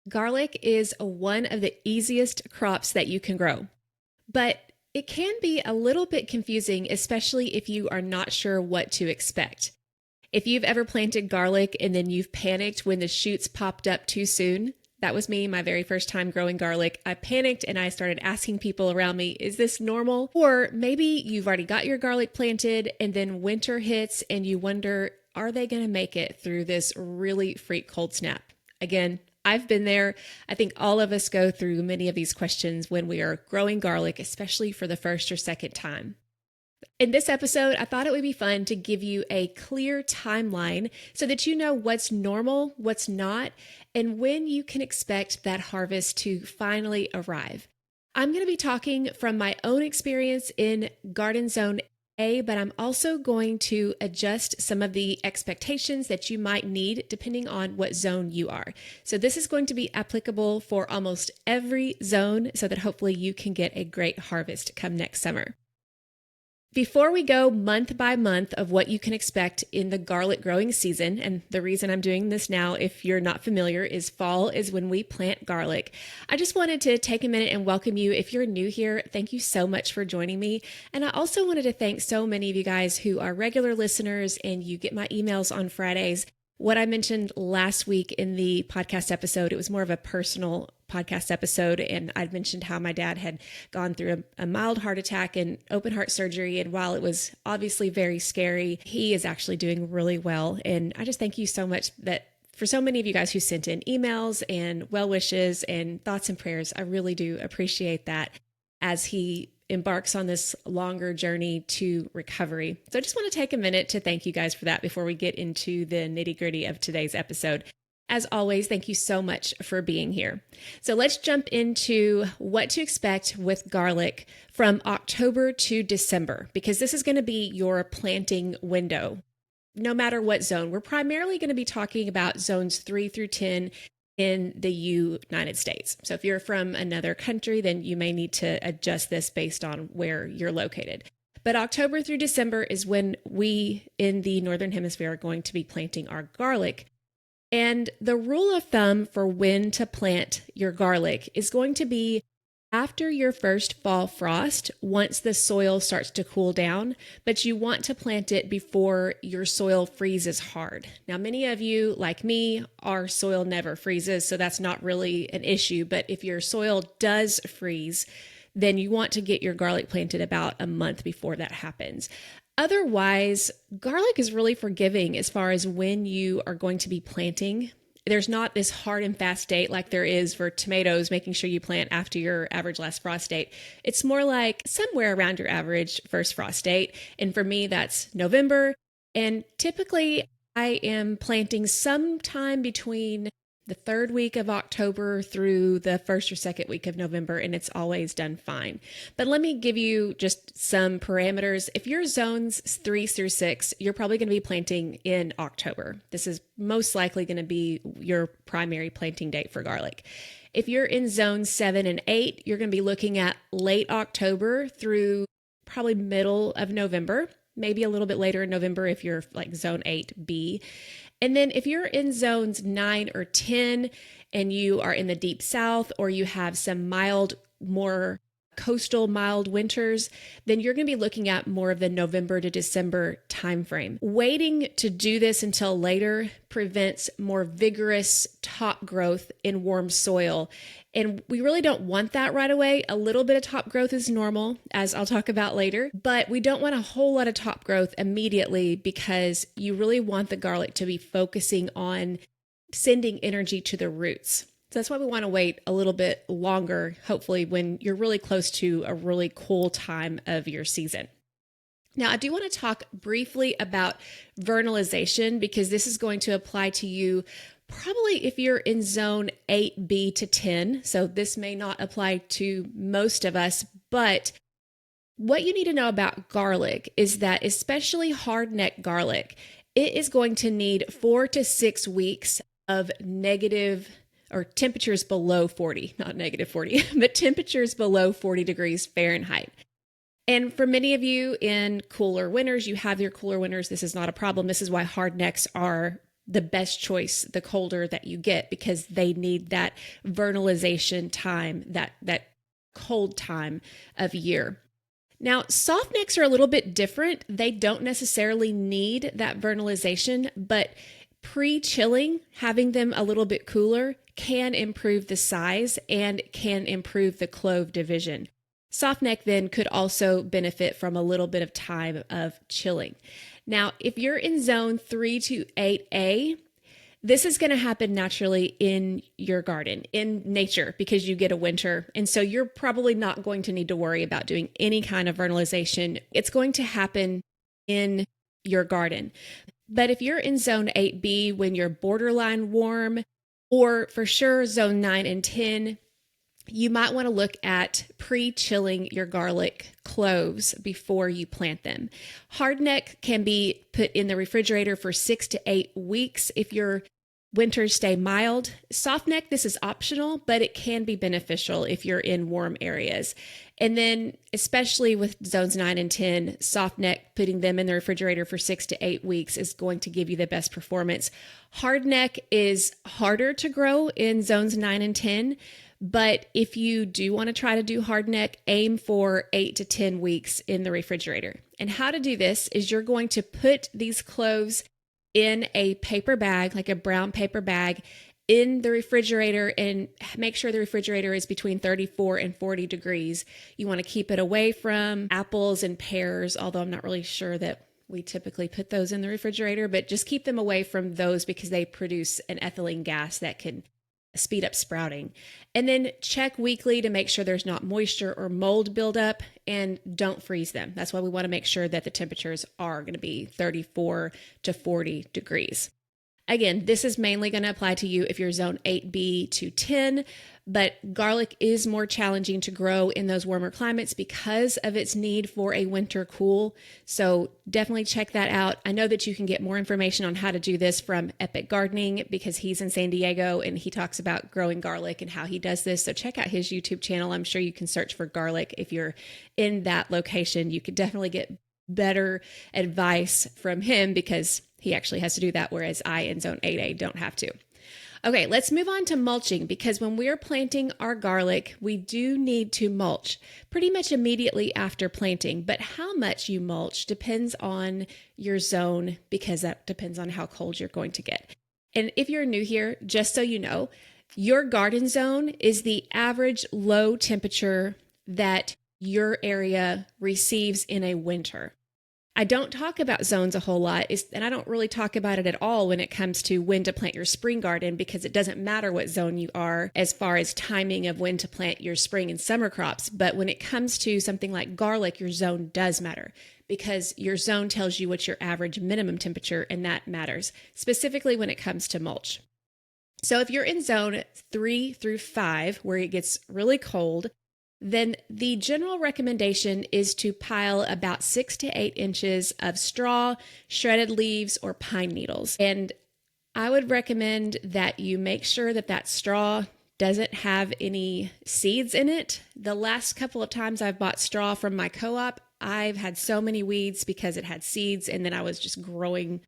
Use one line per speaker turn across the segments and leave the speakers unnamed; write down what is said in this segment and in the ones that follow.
Garlic is one of the easiest crops that you can grow, but it can be a little bit confusing, especially if you are not sure what to expect. If you've ever planted garlic and then you've panicked when the shoots popped up too soon, that was me my very first time growing garlic. I panicked and I started asking people around me, is this normal? Or maybe you've already got your garlic planted and then winter hits and you wonder, are they going to make it through this really freak cold snap? Again, I've been there. I think all of us go through many of these questions when we are growing garlic, especially for the first or second time. In this episode, I thought it would be fun to give you a clear timeline so that you know what's normal, what's not, and when you can expect that harvest to finally arrive. I'm going to be talking from my own experience in Garden Zone A, but I'm also going to adjust some of the expectations that you might need depending on what zone you are. So this is going to be applicable for almost every zone so that hopefully you can get a great harvest come next summer. Before we go month by month of what you can expect in the garlic growing season, and the reason I'm doing this now, if you're not familiar, is fall is when we plant garlic. I just wanted to take a minute and welcome you. If you're new here, thank you so much for joining me. And I also wanted to thank so many of you guys who are regular listeners and you get my emails on Fridays. What I mentioned last week in the podcast episode, it was more of a personal podcast episode, and I'd mentioned how my dad had gone through a mild heart attack and open heart surgery, and while it was obviously very scary, he is actually doing really well. And I just thank you so much that for so many of you guys who sent in emails and well wishes and thoughts and prayers. I really do appreciate that as he embarks on this longer journey to recovery. So I just want to take a minute to thank you guys for that before we get into the nitty-gritty of today's episode. As always, thank you so much for being here. So let's jump into what to expect with garlic from October to December, because this is going to be your planting window. No matter what zone, we're primarily going to be talking about zones 3 through 10 in the United States. So if you're from another country, then you may need to adjust this based on where you're located. But October through December is when we in the Northern Hemisphere are going to be planting our garlic. And the rule of thumb for when to plant your garlic is going to be after your first fall frost, once the soil starts to cool down, but you want to plant it before your soil freezes hard. Now, many of you, like me, our soil never freezes, so that's not really an issue. But if your soil does freeze, then you want to get your garlic planted about a month before that happens. Otherwise, garlic is really forgiving as far as when you are going to be planting. There's not this hard and fast date like there is for tomatoes, making sure you plant after your average last frost date. It's more like somewhere around your average first frost date. And for me, that's November. And typically I am planting sometime between the third week of October through the first or second week of November, and it's always done fine. But let me give you just some parameters. If you're zones 3 through 6, you're probably going to be planting in October. This is most likely going to be your primary planting date for garlic. If you're in zones 7 and 8, you're going to be looking at late October through probably middle of November, maybe a little bit later in November if you're like zone 8B. And then if you're in zones 9 or 10 and you are in the deep south or you have some mild, more coastal mild winters, then you're going to be looking at more of the November to December timeframe. Waiting to do this until later prevents more vigorous top growth in warm soil. And we really don't want that right away. A little bit of top growth is normal, as I'll talk about later, but we don't want a whole lot of top growth immediately because you really want the garlic to be focusing on sending energy to the roots. So that's why we want to wait a little bit longer, hopefully when you're really close to a really cool time of your season. Now, I do want to talk briefly about vernalization because this is going to apply to you probably if you're in zone 8B to 10. So this may not apply to most of us, but what you need to know about garlic is that especially hard-neck garlic, it is going to need 4 to 6 weeks of negative or temperatures below 40, not negative 40, but temperatures below 40 degrees Fahrenheit. And for many of you in cooler winters, you have your cooler winters. This is not a problem. This is why hard necks are the best choice the colder that you get, because they need that vernalization time, that cold time of year. Now, softnecks are a little bit different. They don't necessarily need that vernalization, but pre-chilling, having them a little bit cooler, can improve the size and can improve the clove division. Softneck then could also benefit from a little bit of time of chilling. Now, if you're in zone 3 to 8A, this is going to happen naturally in your garden, in nature, because you get a winter. And so you're probably not going to need to worry about doing any kind of vernalization. It's going to happen in your garden. But if you're in zone 8B when you're borderline warm, or for sure zone 9 and 10, you might want to look at pre-chilling your garlic cloves before you plant them. Hardneck can be put in the refrigerator for 6 to 8 weeks if your winters stay mild. Softneck, this is optional, but it can be beneficial if you're in warm areas. And then, especially with zones 9 and 10, softneck, putting them in the refrigerator for 6 to 8 weeks is going to give you the best performance. Hardneck is harder to grow in zones 9 and 10. But if you do want to try to do hardneck, aim for 8 to 10 weeks in the refrigerator. And how to do this is you're going to put these cloves in a paper bag, like a brown paper bag, in the refrigerator, and make sure the refrigerator is between 34 and 40 degrees. You want to keep it away from apples and pears, although I'm not really sure that we typically put those in the refrigerator, but just keep them away from those because they produce an ethylene gas that can speed up sprouting. And then check weekly to make sure there's not moisture or mold buildup, and don't freeze them. That's why we want to make sure that the temperatures are going to be 34 to 40 degrees. Again, this is mainly going to apply to you if you're zone 8B to 10, but garlic is more challenging to grow in those warmer climates because of its need for a winter cool. So definitely check that out. I know that you can get more information on how to do this from Epic Gardening because he's in San Diego and he talks about growing garlic and how he does this. So check out his YouTube channel. I'm sure you can search for garlic if you're in that location. You could definitely get better advice from him because he actually has to do that, whereas I in zone 8A don't have to. Okay, let's move on to mulching, because when we're planting our garlic, we do need to mulch pretty much immediately after planting. But how much you mulch depends on your zone, because that depends on how cold you're going to get. And if you're new here, just so you know, your garden zone is the average low temperature that your area receives in a winter. I don't talk about zones a whole lot, and I don't really talk about it at all when it comes to when to plant your spring garden, because it doesn't matter what zone you are as far as timing of when to plant your spring and summer crops. But when it comes to something like garlic, your zone does matter, because your zone tells you what's your average minimum temperature, and that matters, specifically when it comes to mulch. So if you're in zone 3 through 5, where it gets really cold, then the general recommendation is to pile about 6 to 8 inches of straw, shredded leaves, or pine needles. And I would recommend that you make sure that that straw doesn't have any seeds in it. The last couple of times I've bought straw from my co-op, I've had so many weeds because it had seeds, and then I was just growing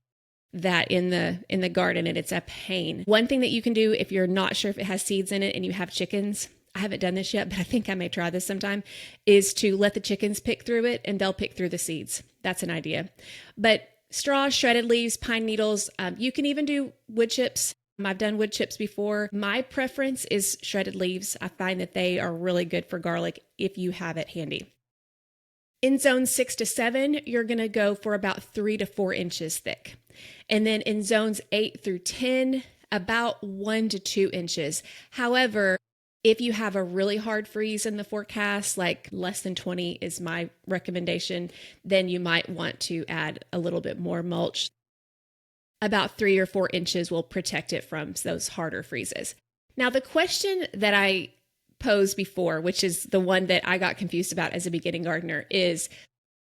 that in the garden, and it's a pain. One thing that you can do if you're not sure if it has seeds in it and you have chickens, I haven't done this yet, but I think I may try this sometime, is to let the chickens pick through it and they'll pick through the seeds. That's an idea. But straw, shredded leaves, pine needles, you can even do wood chips. I've done wood chips before. My preference is shredded leaves. I find that they are really good for garlic if you have it handy. In zone 6 to 7, you're going to go for about 3 to 4 inches thick. And then in zones 8 through 10, about 1 to 2 inches. However, if you have a really hard freeze in the forecast, like less than 20 is my recommendation, then you might want to add a little bit more mulch. About 3 or 4 inches will protect it from those harder freezes. Now, the question that I posed before, which is the one that I got confused about as a beginning gardener, is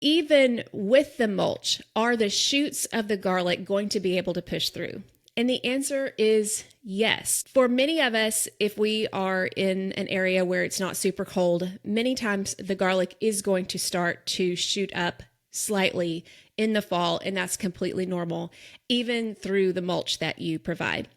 even with the mulch, are the shoots of the garlic going to be able to push through? And the answer is yes. For many of us, if we are in an area where it's not super cold, many times the garlic is going to start to shoot up slightly in the fall, and that's completely normal, even through the mulch that you provide.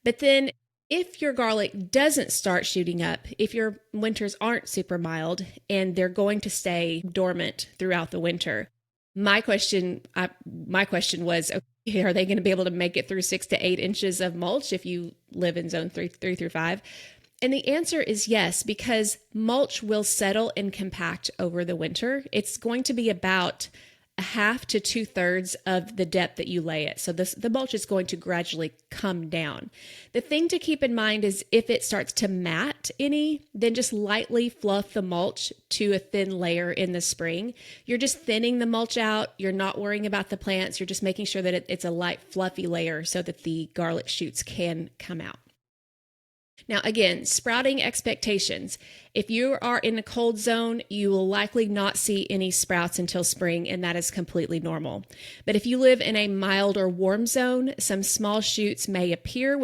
But then if your garlic doesn't start shooting up, if your winters aren't super mild and they're going to stay dormant throughout the winter, my question was, okay, are they going to be able to make it through 6 to 8 inches of mulch if you live in zone 3 through 5? And the answer is yes, because mulch will settle and compact over the winter. It's going to be about a half to 2/3 of the depth that you lay it. So the mulch is going to gradually come down. The thing to keep in mind is if it starts to mat any, then just lightly fluff the mulch to a thin layer in the spring. You're just thinning the mulch out. You're not worrying about the plants. You're just making sure that it's a light, fluffy layer so that the garlic shoots can come out. Now, again, sprouting expectations. If you are in a cold zone, you will likely not see any sprouts until spring, and that is completely normal. But if you live in a mild or warm zone, some small shoots may appear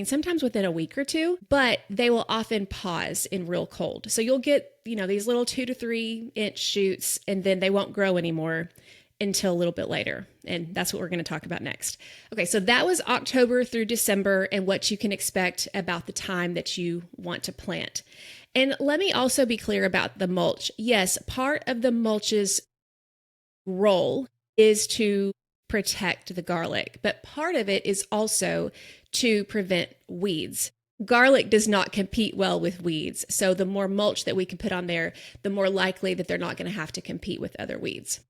sometimes within a week or two, but they will often pause in real cold. So you'll get, these little 2 to 3 inch shoots, and then they won't grow anymore until a little bit later. And that's what we're going to talk about next. Okay, so that was October through December and what you can expect about the time that you want to plant. And let me also be clear about the mulch. Yes, part of the mulch's role is to protect the garlic, but part of it is also to prevent weeds. Garlic does not compete well with weeds. So the more mulch that we can put on there, the more likely that they're not going to have to compete with other weeds.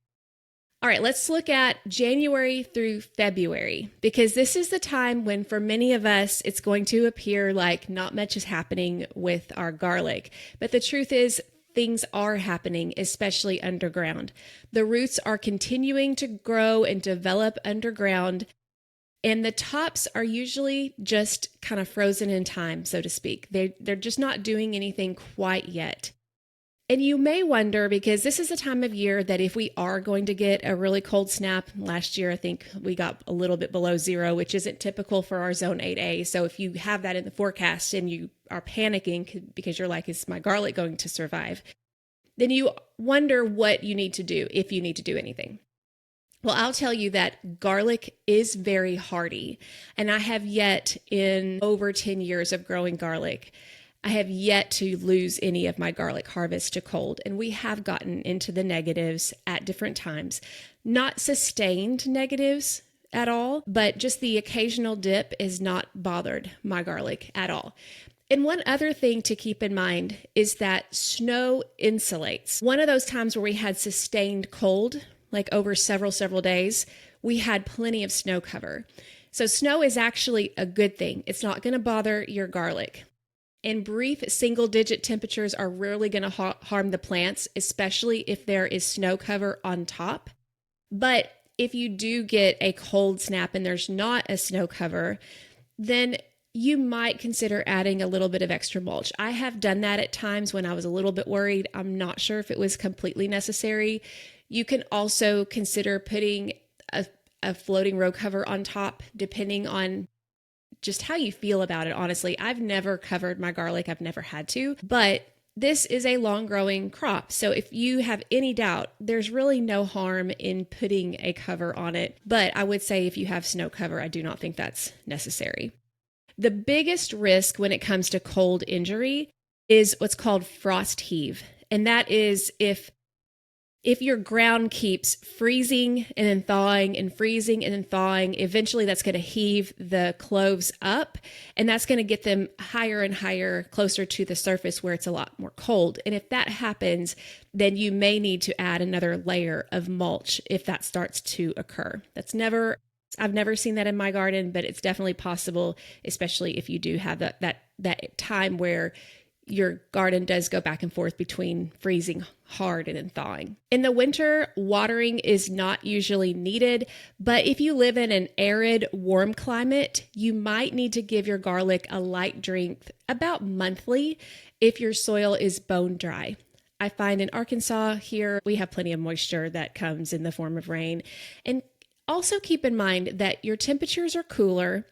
All right, let's look at January through February, because this is the time when for many of us, it's going to appear like not much is happening with our garlic. But the truth is things are happening, especially underground. The roots are continuing to grow and develop underground, and the tops are usually just kind of frozen in time, so to speak. They're just not doing anything quite yet. And you may wonder, because this is a time of year that if we are going to get a really cold snap, last year I think we got a little bit below 0, which isn't typical for our zone 8A. So if you have that in the forecast and you are panicking because you're like, is my garlic going to survive? Then you wonder what you need to do, if you need to do anything. Well, I'll tell you that garlic is very hardy. And I have yet, in over 10 years of growing garlic, I have yet to lose any of my garlic harvest to cold, and we have gotten into the negatives at different times. Not sustained negatives at all, but just the occasional dip has not bothered my garlic at all. And one other thing to keep in mind is that snow insulates. One of those times where we had sustained cold, like over several days, we had plenty of snow cover. So snow is actually a good thing. It's not going to bother your garlic. And brief single-digit temperatures are rarely going to harm the plants, especially if there is snow cover on top. But if you do get a cold snap and there's not a snow cover, then you might consider adding a little bit of extra mulch. I have done that at times when I was a little bit worried. I'm not sure if it was completely necessary. You can also consider putting a floating row cover on top, depending on just how you feel about it. Honestly, I've never covered my garlic. I've never had to, but this is a long growing crop. So if you have any doubt, there's really no harm in putting a cover on it. But I would say if you have snow cover, I do not think that's necessary. The biggest risk when it comes to cold injury is what's called frost heave. And that is if your ground keeps freezing and then thawing and freezing and then thawing, eventually that's going to heave the cloves up, and that's going to get them higher and higher, closer to the surface where it's a lot more cold. And if that happens, then you may need to add another layer of mulch if that starts to occur. I've never seen that in my garden, but it's definitely possible, especially if you do have that time where your garden does go back and forth between freezing hard and then thawing. In the winter, watering is not usually needed, but if you live in an arid, warm climate, you might need to give your garlic a light drink about monthly if your soil is bone dry. I find in Arkansas here, we have plenty of moisture that comes in the form of rain. And also keep in mind that your temperatures are cooler,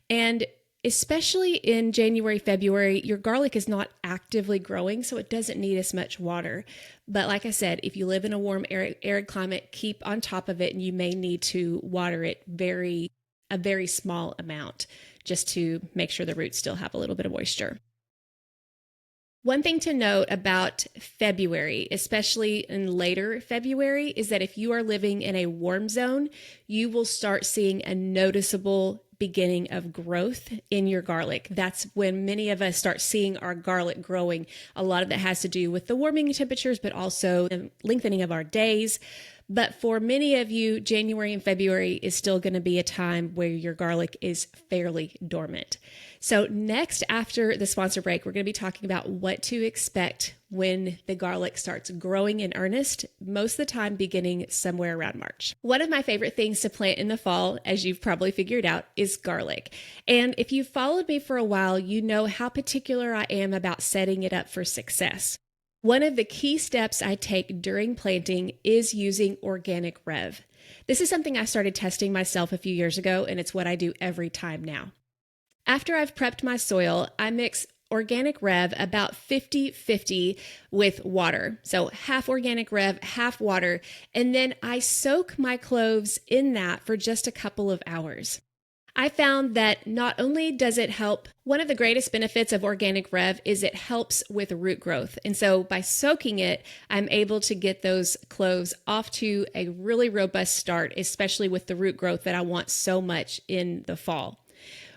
and especially in January, February, your garlic is not actively growing, so it doesn't need as much water. But like I said, if you live in a warm, arid climate, keep on top of it, and you may need to water it a very small amount just to make sure the roots still have a little bit of moisture. One thing to note about February, especially in later February, is that if you are living in a warm zone, you will start seeing a noticeable beginning of growth in your garlic. That's when many of us start seeing our garlic growing. A lot of that has to do with the warming temperatures, but also the lengthening of our days. But for many of you, January and February is still going to be a time where your garlic is fairly dormant. So next, after the sponsor break, we're going to be talking about what to expect when the garlic starts growing in earnest, most of the time beginning somewhere around March. One of my favorite things to plant in the fall, as you've probably figured out, is garlic. And if you've followed me for a while, you know how particular I am about setting it up for success. One of the key steps I take during planting is using organic rev. This is something I started testing myself a few years ago, and it's what I do every time now. After I've prepped my soil, I mix organic rev about 50-50 with water. So half organic rev, half water, and then I soak my cloves in that for just a couple of hours. I found that not only does it help, one of the greatest benefits of organic rev is it helps with root growth. And so by soaking it, I'm able to get those cloves off to a really robust start, especially with the root growth that I want so much in the fall.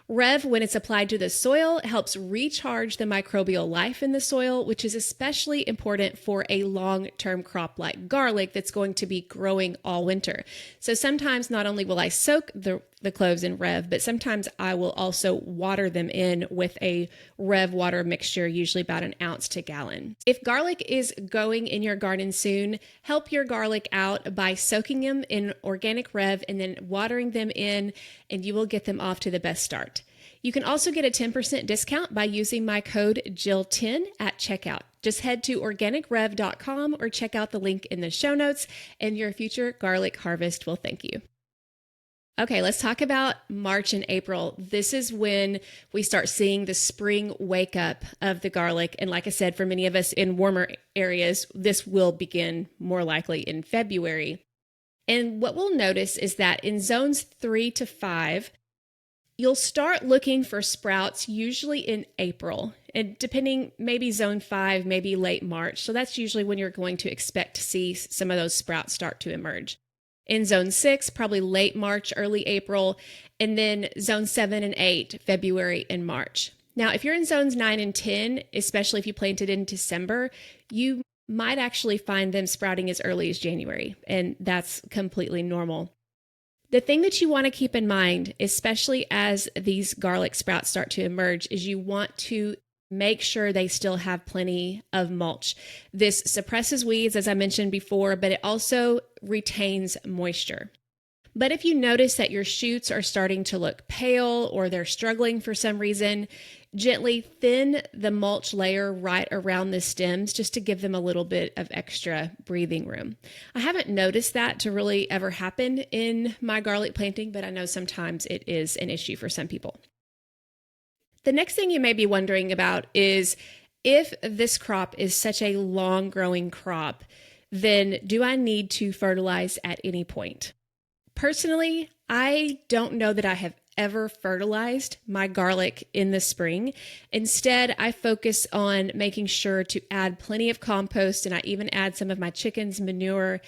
Rev, when it's applied to the soil, helps recharge the microbial life in the soil, which is especially important for a long-term crop like garlic that's going to be growing all winter. So sometimes not only will I soak the cloves in Rev, but sometimes I will also water them in with a Rev water mixture, usually about an ounce to gallon. If garlic is going in your garden soon, help your garlic out by soaking them in organic Rev and then watering them in, and you will get them off to the best start. You can also get a 10% discount by using my code Jill10 at checkout. Just head to organicrev.com or check out the link in the show notes, and your future garlic harvest will thank you. Okay, let's talk about March and April. This is when we start seeing the spring wake up of the garlic. And like I said, for many of us in warmer areas, this will begin more likely in February. And what we'll notice is that in zones 3 to 5, you'll start looking for sprouts usually in April, and depending, maybe zone 5, maybe late March. So that's usually when you're going to expect to see some of those sprouts start to emerge. In zone 6, probably late March, early April, and then zone 7 and 8, February and March. Now, if you're in zones 9 and 10, especially if you planted in December, you might actually find them sprouting as early as January, and that's completely normal. The thing that you want to keep in mind, especially as these garlic sprouts start to emerge, is you want to make sure they still have plenty of mulch. This suppresses weeds, as I mentioned before, but it also retains moisture. But if you notice that your shoots are starting to look pale or they're struggling for some reason, gently thin the mulch layer right around the stems just to give them a little bit of extra breathing room. I haven't noticed that to really ever happen in my garlic planting, but I know sometimes it is an issue for some people. The next thing you may be wondering about is, if this crop is such a long growing crop, then do I need to fertilize at any point? Personally, I don't know that I have ever fertilized my garlic in the spring. Instead, I focus on making sure to add plenty of compost, and I even add some of my chicken's manure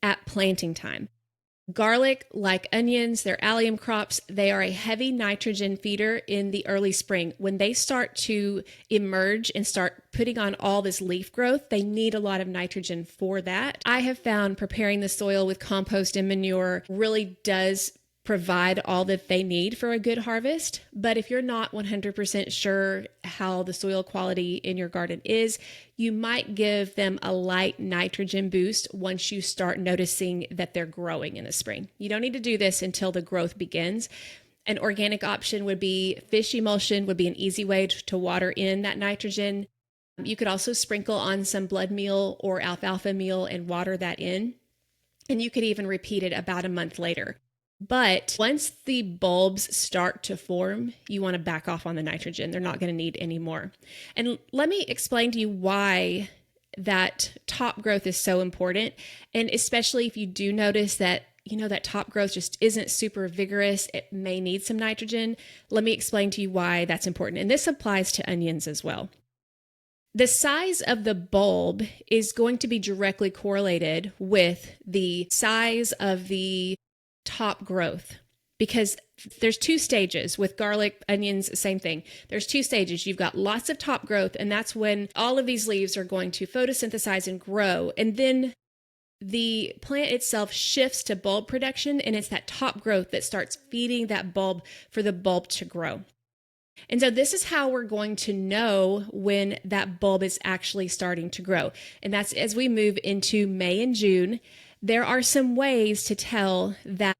at planting time. Garlic, like onions, they're allium crops. They are a heavy nitrogen feeder in the early spring. When they start to emerge and start putting on all this leaf growth, they need a lot of nitrogen for that. I have found preparing the soil with compost and manure really does provide all that they need for a good harvest. But if you're not 100% sure how the soil quality in your garden is, you might give them a light nitrogen boost once you start noticing that they're growing in the spring. You don't need to do this until the growth begins. An organic option would be fish emulsion, would be an easy way to water in that nitrogen. You could also sprinkle on some blood meal or alfalfa meal and water that in. And you could even repeat it about a month later. But once the bulbs start to form, you want to back off on the nitrogen. They're not going to need any more. And let me explain to you why that top growth is so important. And especially if you do notice that, that top growth just isn't super vigorous, it may need some nitrogen. Let me explain to you why that's important. And this applies to onions as well. The size of the bulb is going to be directly correlated with the size of the top growth, because there's two stages with garlic, onions, same thing. There's two stages. You've got lots of top growth, and that's when all of these leaves are going to photosynthesize and grow. And then the plant itself shifts to bulb production, and it's that top growth that starts feeding that bulb for the bulb to grow. And so this is how we're going to know when that bulb is actually starting to grow. And that's as we move into May and June. There are some ways to tell that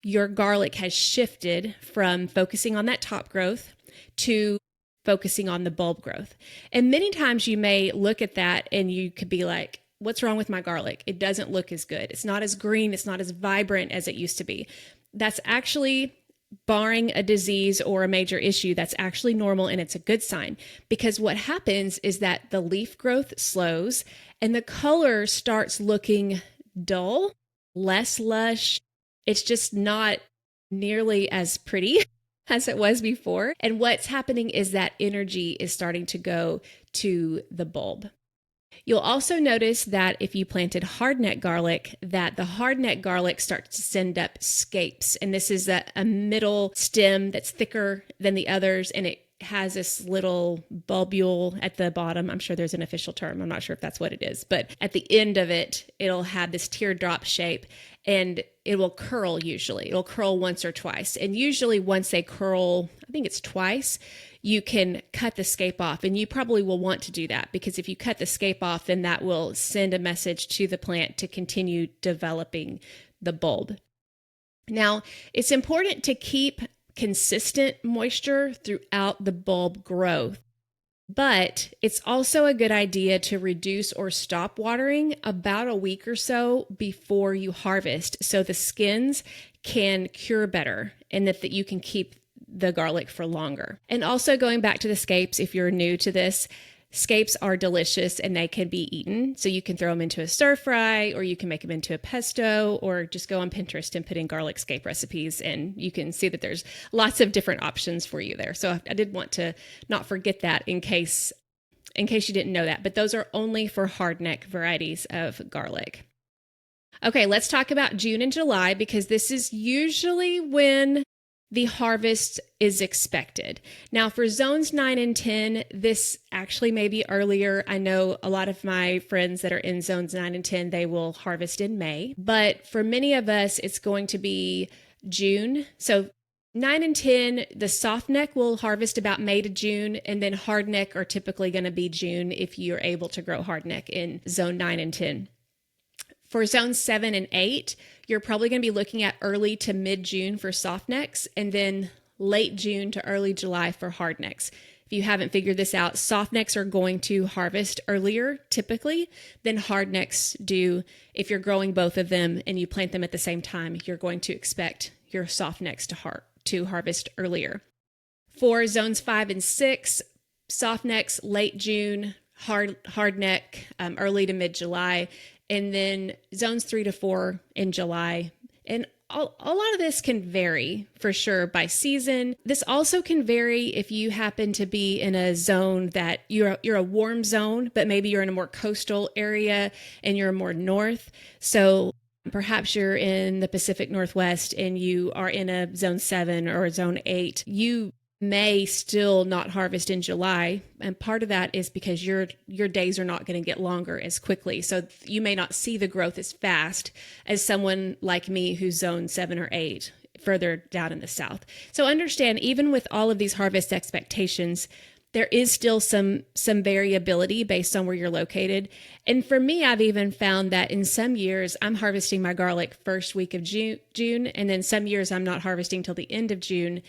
your garlic has shifted from focusing on that top growth to focusing on the bulb growth. And many times you may look at that and you could be like, what's wrong with my garlic? It doesn't look as good. It's not as green. It's not as vibrant as it used to be. That's actually, barring a disease or a major issue, that's actually normal, and it's a good sign, because what happens is that the leaf growth slows and the color starts looking dull, less lush. It's just not nearly as pretty as it was before. And what's happening is that energy is starting to go to the bulb. You'll also notice that if you planted hardneck garlic, that the hardneck garlic starts to send up scapes. And this is a middle stem that's thicker than the others, and it has this little bulbule at the bottom. I'm sure there's an official term. I'm not sure if that's what it is. But at the end of it, it'll have this teardrop shape, and it will curl usually. It'll curl once or twice. And usually once they curl, I think it's twice, you can cut the scape off. And you probably will want to do that, because if you cut the scape off, then that will send a message to the plant to continue developing the bulb. Now, it's important to keep consistent moisture throughout the bulb growth, but it's also a good idea to reduce or stop watering about a week or so before you harvest, so the skins can cure better and that you can keep the garlic for longer. And also, going back to the scapes, if you're new to this, scapes are delicious and they can be eaten. So you can throw them into a stir fry, or you can make them into a pesto, or just go on Pinterest and put in garlic scape recipes, and you can see that there's lots of different options for you there. So I did want to not forget that in case you didn't know that, but those are only for hardneck varieties of garlic. Okay, let's talk about June and July, because this is usually when the harvest is expected. Now, for zones 9 and 10, this actually may be earlier. I know a lot of my friends that are in zones 9 and 10, they will harvest in May. But for many of us, it's going to be June. So 9 and 10, the soft neck will harvest about May to June, and then hard neck are typically going to be June if you're able to grow hard neck in zone 9 and 10. For zones 7 and 8, you're probably going to be looking at early to mid-June for soft necks, and then late June to early July for hard necks. If you haven't figured this out, soft necks are going to harvest earlier typically than hard necks do. If you're growing both of them and you plant them at the same time, you're going to expect your soft necks to harvest earlier. For zones 5 and 6, soft necks late June, hard neck early to mid-July, and then zones 3 to 4 in July. And a lot of this can vary for sure by season. This also can vary if you happen to be in a zone that you're a warm zone, but maybe you're in a more coastal area and you're more north. So perhaps you're in the Pacific Northwest and you are in a zone 7 or a zone 8. You may still not harvest in July, and part of that is because your days are not going to get longer as quickly, so you may not see the growth as fast as someone like me who's zone 7 or 8 further down in the south. So understand, even with all of these harvest expectations, there is still some variability based on where you're located. And for me, I've even found that in some years I'm harvesting my garlic first week of June, and then some years I'm not harvesting till the end of June.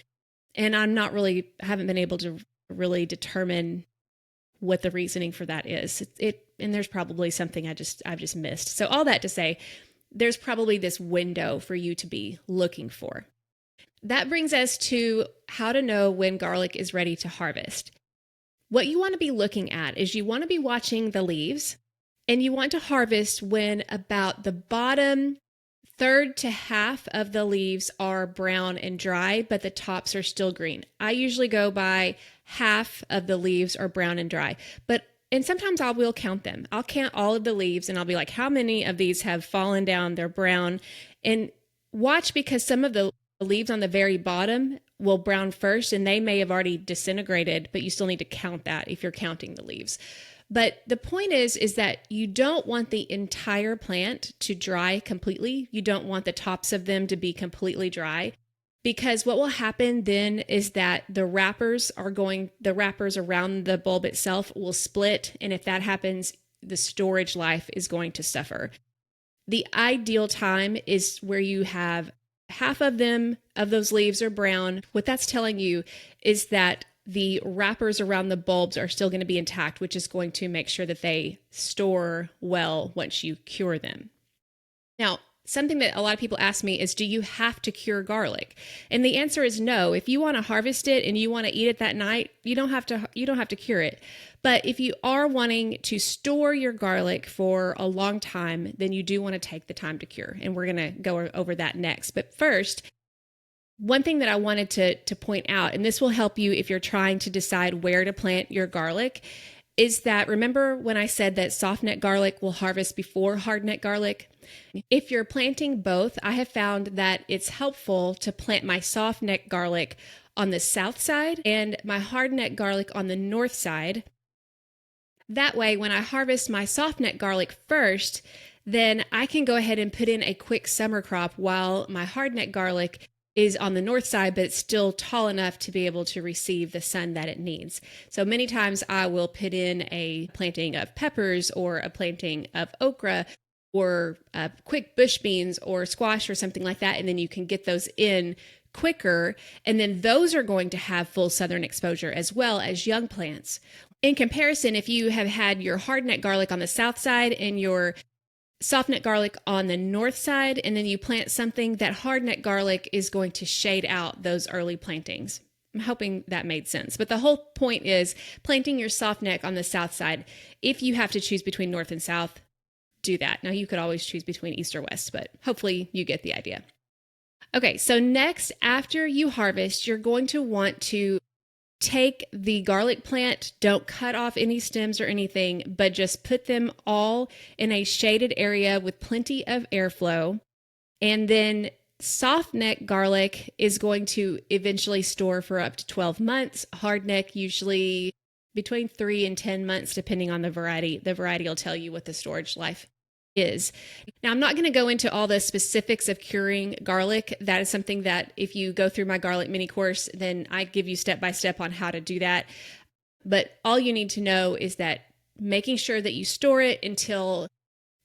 And haven't been able to really determine what the reasoning for that is. And there's probably something I've just missed. So all that to say, there's probably this window for you to be looking for. That brings us to how to know when garlic is ready to harvest. What you want to be looking at is you want to be watching the leaves, and you want to harvest when about the bottom third to half of the leaves are brown and dry, but the tops are still green. I usually go by half of the leaves are brown and dry, and sometimes I will count them. I'll count all of the leaves and I'll be like, how many of these have fallen down? They're brown. And watch, because some of the leaves on the very bottom will brown first and they may have already disintegrated, but you still need to count that if you're counting the leaves. But the point is that you don't want the entire plant to dry completely. You don't want the tops of them to be completely dry, because what will happen then is that the wrappers around the bulb itself will split. And if that happens, the storage life is going to suffer. The ideal time is where you have half of those leaves are brown. What that's telling you is that the wrappers around the bulbs are still going to be intact, which is going to make sure that they store well once you cure them. Now, something that a lot of people ask me is, do you have to cure garlic? And the answer is no. If you want to harvest it and you want to eat it that night, you don't have to cure it. But if you are wanting to store your garlic for a long time, then you do want to take the time to cure. And we're going to go over that next. But first, one thing that I wanted to point out, and this will help you if you're trying to decide where to plant your garlic, is that, remember when I said that soft neck garlic will harvest before hard neck garlic? If you're planting both, I have found that it's helpful to plant my soft neck garlic on the south side and my hard neck garlic on the north side. That way, when I harvest my soft neck garlic first, then I can go ahead and put in a quick summer crop while my hard neck garlic is on the north side, but it's still tall enough to be able to receive the sun that it needs. So many times I will put in a planting of peppers or a planting of okra or quick bush beans or squash or something like that, and then you can get those in quicker, and then those are going to have full southern exposure as well as young plants. In comparison, if you have had your hardneck garlic on the south side and your softneck garlic on the north side, and then you plant something, that hardneck garlic is going to shade out those early plantings. I'm hoping that made sense. But the whole point is planting your softneck on the south side. If you have to choose between north and south, do that. Now, you could always choose between east or west, but hopefully you get the idea. Okay, so next, after you harvest, you're going to want to take the garlic plant, don't cut off any stems or anything, but just put them all in a shaded area with plenty of airflow. And then softneck garlic is going to eventually store for up to 12 months. Hardneck usually between 3 and 10 months, depending on the variety. The variety will tell you what the storage life is. Now, I'm not going to go into all the specifics of curing garlic. That is something that if you go through my garlic mini course, then I give you step by step on how to do that. But all you need to know is that making sure that you store it until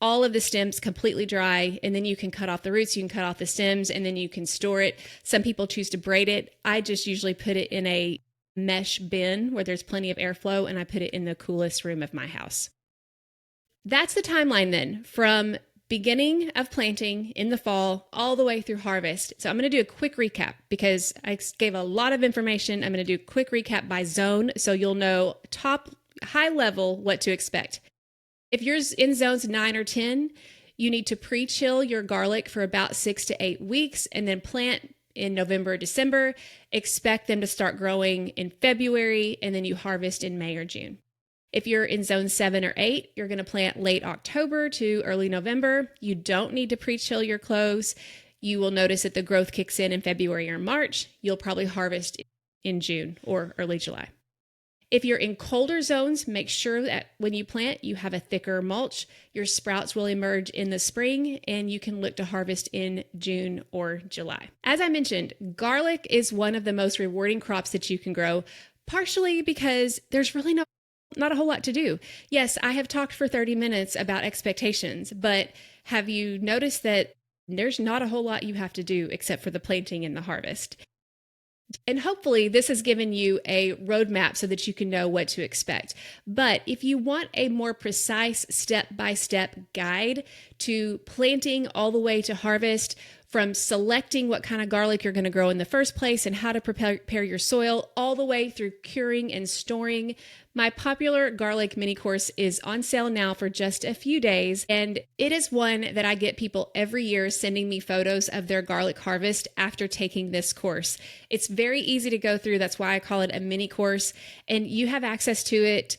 all of the stems completely dry, and then you can cut off the roots, you can cut off the stems, and then you can store it. Some people choose to braid it. I just usually put it in a mesh bin where there's plenty of airflow, and I put it in the coolest room of my house. That's the timeline then, from beginning of planting in the fall all the way through harvest. So I'm going to do a quick recap because I gave a lot of information. I'm going to do a quick recap by zone so you'll know high level what to expect. If you're in zones 9 or 10, you need to pre-chill your garlic for about 6 to 8 weeks and then plant in November or December. Expect them to start growing in February, and then you harvest in May or June. If you're in zone 7 or 8, you're going to plant late October to early November. You don't need to pre-chill your cloves. You will notice that the growth kicks in February or March. You'll probably harvest in June or early July. If you're in colder zones, make sure that when you plant, you have a thicker mulch. Your sprouts will emerge in the spring, and you can look to harvest in June or July. As I mentioned, garlic is one of the most rewarding crops that you can grow, partially because there's really not a whole lot to do. Yes, I have talked for 30 minutes about expectations, but have you noticed that there's not a whole lot you have to do except for the planting and the harvest? And hopefully, this has given you a roadmap so that you can know what to expect. But if you want a more precise step by step guide to planting all the way to harvest, from selecting what kind of garlic you're going to grow in the first place and how to prepare your soil, all the way through curing and storing, my popular garlic mini course is on sale now for just a few days. And it is one that I get people every year sending me photos of their garlic harvest after taking this course. It's very easy to go through. That's why I call it a mini course. And you have access to it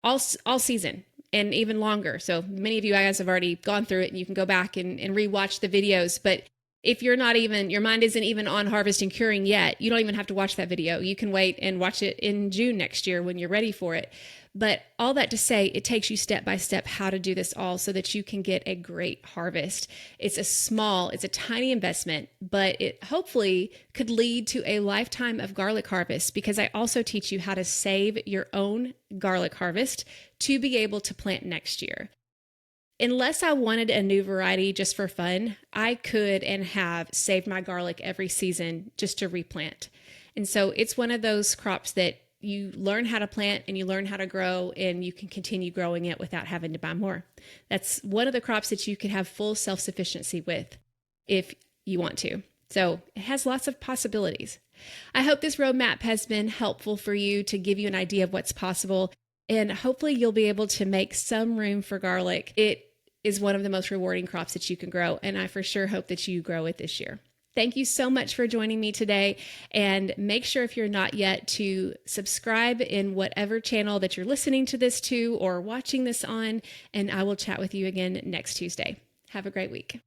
all season and even longer. So many of you guys have already gone through it and you can go back and rewatch the videos. But if you're not even, your mind isn't even on harvest and curing yet, you don't even have to watch that video. You can wait and watch it in June next year when you're ready for it. But all that to say, it takes you step by step how to do this all so that you can get a great harvest. It's a tiny investment, but it hopefully could lead to a lifetime of garlic harvest, because I also teach you how to save your own garlic harvest to be able to plant next year. Unless I wanted a new variety just for fun, I could and have saved my garlic every season just to replant. And so it's one of those crops that you learn how to plant and you learn how to grow, and you can continue growing it without having to buy more. That's one of the crops that you could have full self-sufficiency with if you want to. So it has lots of possibilities. I hope this roadmap has been helpful for you to give you an idea of what's possible, and hopefully you'll be able to make some room for garlic. It is one of the most rewarding crops that you can grow, and I for sure hope that you grow it this year. Thank you so much for joining me today, and make sure, if you're not yet, to subscribe in whatever channel that you're listening to this to or watching this on, and I will chat with you again next Tuesday. Have a great week.